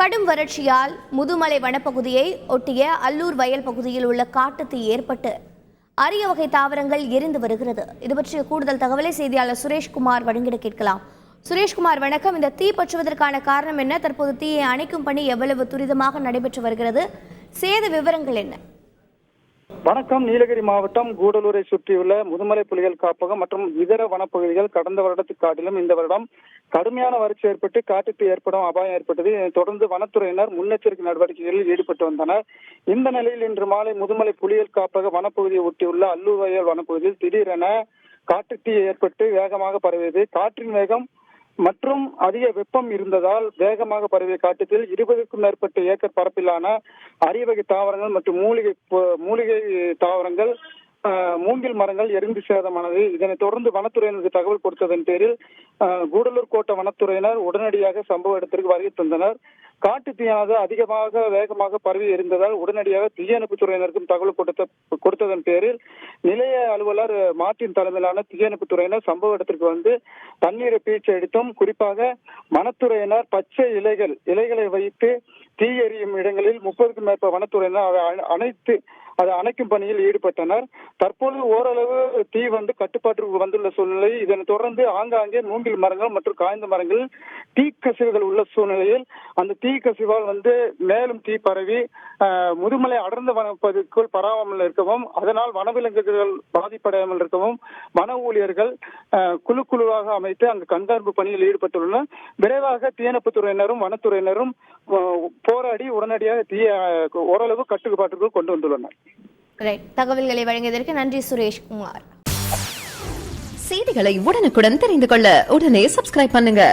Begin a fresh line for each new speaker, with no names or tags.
கடும் வறட்சியால் முதுமலை வனப்பகுதியை ஒட்டிய அல்லூர் வயல் பகுதியில் உள்ள காட்டுத்தீ ஏற்பட்டு அரிய வகை தாவரங்கள் எரிந்து வருகிறது. இது பற்றிய கூடுதல் தகவலை செய்தியாளர் சுரேஷ்குமார் வழங்கிட கேட்கலாம். சுரேஷ்குமார், வணக்கம். இந்த தீ பற்றுவதற்கான காரணம் என்ன? தற்போது தீயை அணைக்கும் பணி எவ்வளவு துரிதமாக நடைபெற்று வருகிறது? சேத விவரங்கள் என்ன?
வணக்கம். நீலகிரி மாவட்டம் கூடலூரை சுற்றியுள்ள முதுமலை புலிகள் காப்பகம் மற்றும் இதர வனப்பகுதிகள் கடந்த வருடத்துக்கு காட்டிலும் இந்த வருடம் கடுமையான வறட்சி ஏற்பட்டு காட்டுத்தீ ஏற்படும் அபாயம் ஏற்பட்டது. இதைத் தொடர்ந்து வனத்துறையினர் முன்னெச்சரிக்கை நடவடிக்கைகளில் ஈடுபட்டு வந்தனர். இந்த நிலையில் இன்று மாலை முதுமலை புலிகள் காப்பக வனப்பகுதியை ஒட்டியுள்ள அல்லூர் வயல் வனப்பகுதியில் திடீரென காட்டுத்தீ ஏற்பட்டு வேகமாக பரவியது. காற்றின் வேகம் மற்றும் அதிக வெப்பம் இருந்ததால் வேகமாக பரவிய காட்டுத்தீயில் 20க்கும் மேற்பட்ட ஏக்கர் பரப்பிலான அரிய வகை தாவரங்கள் மற்றும் மூலிகை தாவரங்கள், மூங்கில் மரங்கள் எரிந்து சேதமானது. இதனைத் தொடர்ந்து வனத்துறையினருக்கு தகவல் கொடுத்ததன் பேரில் கூடலூர் கோட்ட வனத்துறையினர் உடனடியாக சம்பவ இடத்திற்கு வருகை தந்தனர். காட்டுத்தீயானது அதிகமாக வேகமாக பரவி இருந்ததால் உடனடியாக தீயணைப்பு துறையினருக்கும் தகவல் கொடுத்ததன் பேரில் நிலைய அலுவலர் மார்ட்டின் தலைமையிலான தீயணைப்பு துறையினர் சம்பவ இடத்திற்கு வந்து தண்ணீரை பீழ்ச்சி அடித்தும், குறிப்பாக வனத்துறையினர் பச்சை இலைகளை வைத்து தீ எரியும் இடங்களில் 30க்கும் மேற்பட்ட வனத்துறையினர் அதை அணைக்கும் பணியில் ஈடுபட்டனர். தற்போது ஓரளவு தீ கட்டுப்பாட்டுக்கு வந்துள்ள சூழ்நிலை. இதனைத் தொடர்ந்து ஆங்காங்கே மூங்கில் மரங்கள் மற்றும் காய்ந்த மரங்கள் தீக்கசிவுகள் உள்ள சூழ்நிலையில் அந்த தீ கசிவால் மேலும் தீ பரவி முதுமலை அடர்ந்த வனப்பகுதிக்குள் பரவாமல் இருக்கவும், அதனால் வனவிலங்குகள் பாதிப்படையாமல் இருக்கவும் வன ஊழியர்கள் குழுவாக அமைத்து அங்கு கண்காணிப்பு பணியில் ஈடுபட்டுள்ளனர். விரைவாக தீயணைப்பு துறையினரும் வனத்துறையினரும் போராடி உடனடியாக தீய ஓரளவு கட்டுப்பாட்டுக்குள் கொண்டு வந்துள்ளனர்.
தகவல்களை வழங்கியதற்கு நன்றி சுரேஷ்குமார்.
செய்திகளை உடனுக்குடன் தெரிந்து கொள்ள உடனே சப்ஸ்கிரைப் பண்ணுங்க.